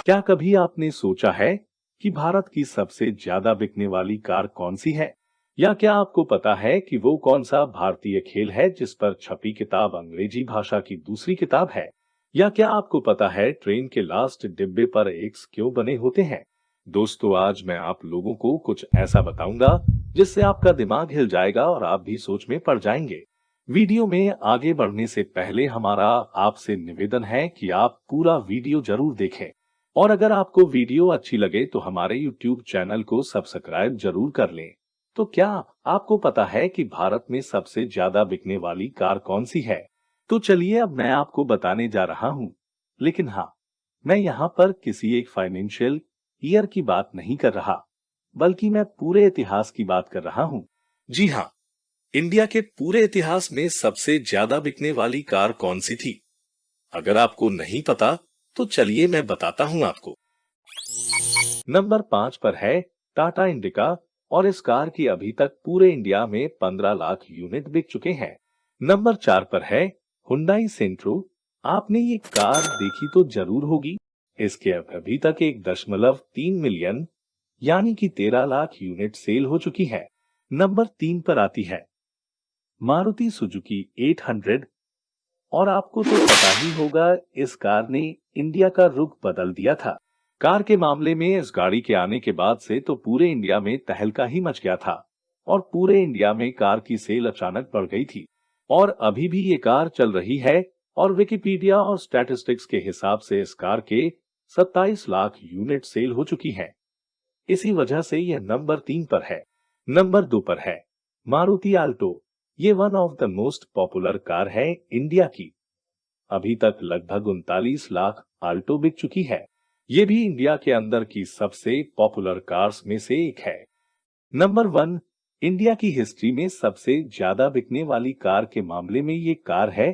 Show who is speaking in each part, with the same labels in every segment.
Speaker 1: क्या कभी आपने सोचा है कि भारत की सबसे ज्यादा बिकने वाली कार कौन सी है? या क्या आपको पता है कि वो कौन सा भारतीय खेल है जिस पर छपी किताब अंग्रेजी भाषा की दूसरी किताब है? या क्या आपको पता है ट्रेन के लास्ट डिब्बे पर एक्स क्यों बने होते हैं? दोस्तों, आज मैं आप लोगों को कुछ ऐसा बताऊंगा जिससे आपका दिमाग हिल जाएगा और आप भी सोच में पड़ जाएंगे। वीडियो में आगे बढ़ने से पहले हमारा आपसे निवेदन है कि आप पूरा वीडियो जरूर देखें। और अगर आपको वीडियो अच्छी लगे तो हमारे YouTube चैनल को सब्सक्राइब जरूर कर लें। तो क्या आपको पता है कि भारत में सबसे ज्यादा बिकने वाली कार कौन सी है? तो चलिए अब मैं आपको बताने जा रहा हूँ। लेकिन हाँ, मैं यहाँ पर किसी एक फाइनेंशियल ईयर की बात नहीं कर रहा, बल्कि मैं पूरे इतिहास की बात कर रहा हूँ। जी हाँ, इंडिया के पूरे इतिहास में सबसे ज्यादा बिकने वाली कार कौन सी थी? अगर आपको नहीं पता तो चलिए मैं बताता हूँ आपको। नंबर 5 पर है टाटा इंडिका, और इस कार की अभी तक पूरे इंडिया में 15 लाख यूनिट बिक चुके हैं। नंबर 4 पर है हुंडई सेंट्रो। आपने ये कार देखी तो जरूर होगी। इसके अभी तक 1.3 मिलियन यानी कि 13 लाख यूनिट सेल हो चुकी है। नंबर 3 पर आती है मारुति सुजुकी 800, और आपको तो पता ही होगा इस कार ने इंडिया का रुख बदल दिया था। कार के मामले में इस गाड़ी के आने के बाद से तो पूरे इंडिया में तहलका ही मच गया था और पूरे इंडिया में कार की सेल अचानक बढ़ गई थी। और अभी भी ये कार चल रही है और विकिपीडिया और स्टैटिस्टिक्स के हिसाब से इस कार के 27 लाख यूनिट सेल हो चुकी है। इसी वजह से यह नंबर 3 पर है। नंबर 2 पर है मारुति आल्टो। ये one of the most popular car है इंडिया की। अभी तक लगभग 39 लाख आल्टो बिक चुकी है। ये भी इंडिया के अंदर की सबसे पॉपुलर कार्स में से एक है। नंबर 1, इंडिया की हिस्ट्री में सबसे ज्यादा बिकने वाली कार के मामले में ये कार है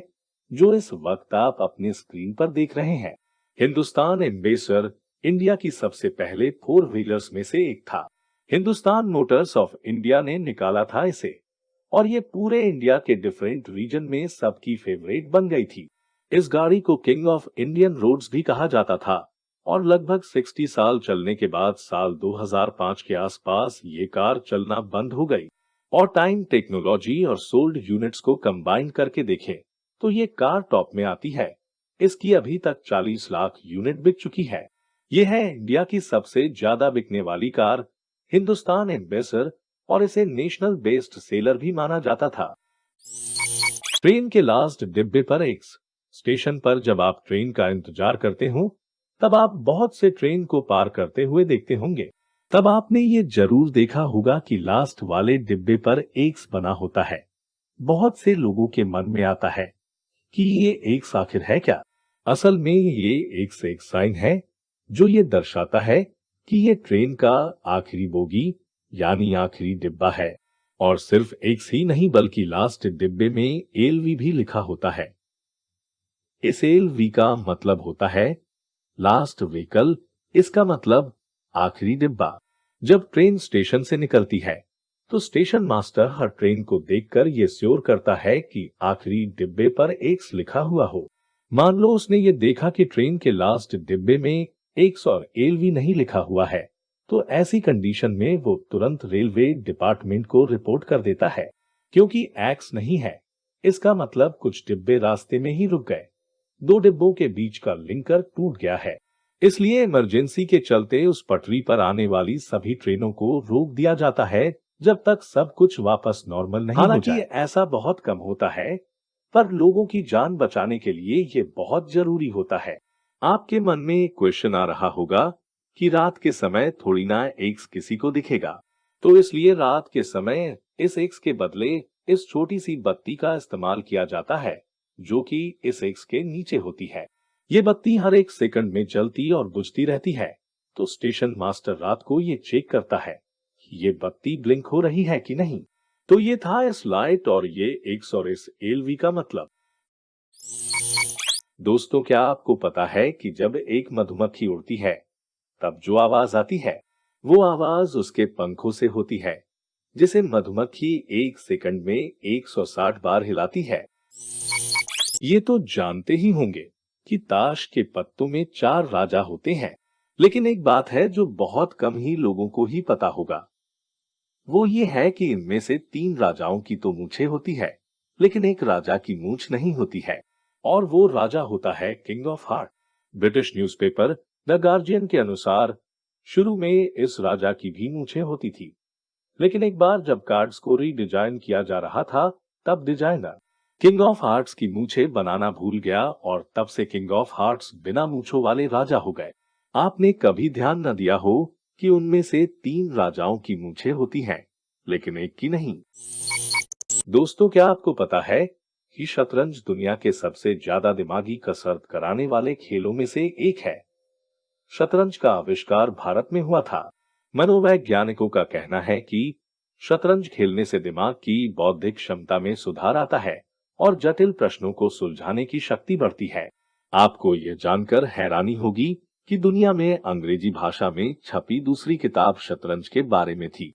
Speaker 1: जो इस वक्त आप अपने स्क्रीन पर देख रहे हैं। हिंदुस्तान एम्बेसडर इंडिया की सबसे पहले 4 व्हीलर्स में से एक था। हिंदुस्तान मोटर्स ऑफ इंडिया ने निकाला था इसे, और ये पूरे इंडिया के डिफरेंट रीजन में सबकी फेवरेट बन गई थी। इस गाड़ी को किंग ऑफ इंडियन रोड्स भी कहा जाता था, और लगभग 60 साल चलने के बाद साल 2005 के आसपास ये कार चलना बंद हो गई। और टाइम, टेक्नोलॉजी और सोल्ड यूनिट्स को कंबाइन करके देखें तो ये कार टॉप में आती है। इसकी अभी तक 40 लाख यूनिट बिक चुकी है। ये है इंडिया की सबसे ज्यादा बिकने वाली कार, हिंदुस्तान एम्बेसडर, और इसे नेशनल बेस्ट सेलर भी माना जाता था। ट्रेन के लास्ट डिब्बे पर एक्स। स्टेशन पर जब आप ट्रेन का इंतजार करते हो तब आप बहुत से ट्रेन को पार करते हुए देखते होंगे। तब आपने ये जरूर देखा होगा कि लास्ट वाले डिब्बे पर एक्स बना होता है। बहुत से लोगों के मन में आता है कि ये एक्स आखिर है क्या? असल में ये एक्स एक साइन है जो ये दर्शाता है कि ये ट्रेन का आखिरी बोगी यानी आखिरी डिब्बा है। और सिर्फ एक्स ही नहीं बल्कि लास्ट डिब्बे में एलवी भी लिखा होता है। इस एलवी का मतलब होता है लास्ट व्हीकल। इसका मतलब आखिरी डिब्बा। जब ट्रेन स्टेशन से निकलती है तो स्टेशन मास्टर हर ट्रेन को देखकर ये श्योर करता है कि आखिरी डिब्बे पर एक्स लिखा हुआ हो। मान लो उसने ये देखा कि ट्रेन के लास्ट डिब्बे में एक्स और एलवी नहीं लिखा हुआ है, तो ऐसी कंडीशन में वो तुरंत रेलवे डिपार्टमेंट को रिपोर्ट कर देता है। क्योंकि एक्स नहीं है, इसका मतलब कुछ डिब्बे रास्ते में ही रुक गए। 2 डिब्बों के बीच का लिंकर टूट गया है। इसलिए इमरजेंसी के चलते उस पटरी पर आने वाली सभी ट्रेनों को रोक दिया जाता है जब तक सब कुछ वापस नॉर्मल नहीं हो जाए। हालांकि ऐसा बहुत कम होता है, पर लोगों की जान बचाने के लिए ये बहुत जरूरी होता है। आपके मन में एक क्वेश्चन आ रहा होगा कि रात के समय थोड़ी ना एक्स किसी को दिखेगा, तो इसलिए रात के समय इस एक्स के बदले इस छोटी सी बत्ती का इस्तेमाल किया जाता है जो कि इस एक्स के नीचे होती है। ये बत्ती हर 1 सेकंड में जलती और बुझती रहती है। तो स्टेशन मास्टर रात को ये चेक करता है कि ये बत्ती ब्लिंक हो रही है कि नहीं। तो ये था इस लाइट और ये एक्स और इस एलवी का मतलब। दोस्तों, क्या आपको पता है कि जब एक मधुमक्खी उड़ती है तब जो आवाज आती है वो आवाज उसके पंखों से होती है, जिसे मधुमक्खी 1 सेकंड में 160 बार हिलाती है। ये तो जानते ही होंगे कि ताश के पत्तों में 4 राजा होते हैं। लेकिन एक बात है जो बहुत कम ही लोगों को ही पता होगा, वो ये है कि इनमें से 3 राजाओं की तो मूछें होती है, लेकिन एक राजा की मूछ नहीं होती है, और वो राजा होता है king of heart. British newspaper the guardian के अनुसार शुरू में इस राजा की भी मूछें होती थी, लेकिन एक बार जब कार्ड्स को रीडिजाइन किया जा रहा था, तब डिजाइनर किंग ऑफ हार्ट्स की मूछें बनाना भूल गया और तब से किंग ऑफ हार्ट्स बिना मूछों वाले राजा हो गए। आपने कभी ध्यान न दिया हो कि उनमें से 3 राजाओं की मूछें होती हैं, लेकिन एक की नहीं। दोस्तों, क्या आपको पता है कि शतरंज दुनिया के सबसे ज्यादा दिमागी कसरत कराने वाले खेलों में से एक है? शतरंज का आविष्कार भारत में हुआ था। मनोवैज्ञानिकों का कहना है कि शतरंज खेलने से दिमाग की बौद्धिक क्षमता में सुधार आता है और जटिल प्रश्नों को सुलझाने की शक्ति बढ़ती है। आपको ये जानकर हैरानी होगी कि दुनिया में अंग्रेजी भाषा में छपी दूसरी किताब शतरंज के बारे में थी।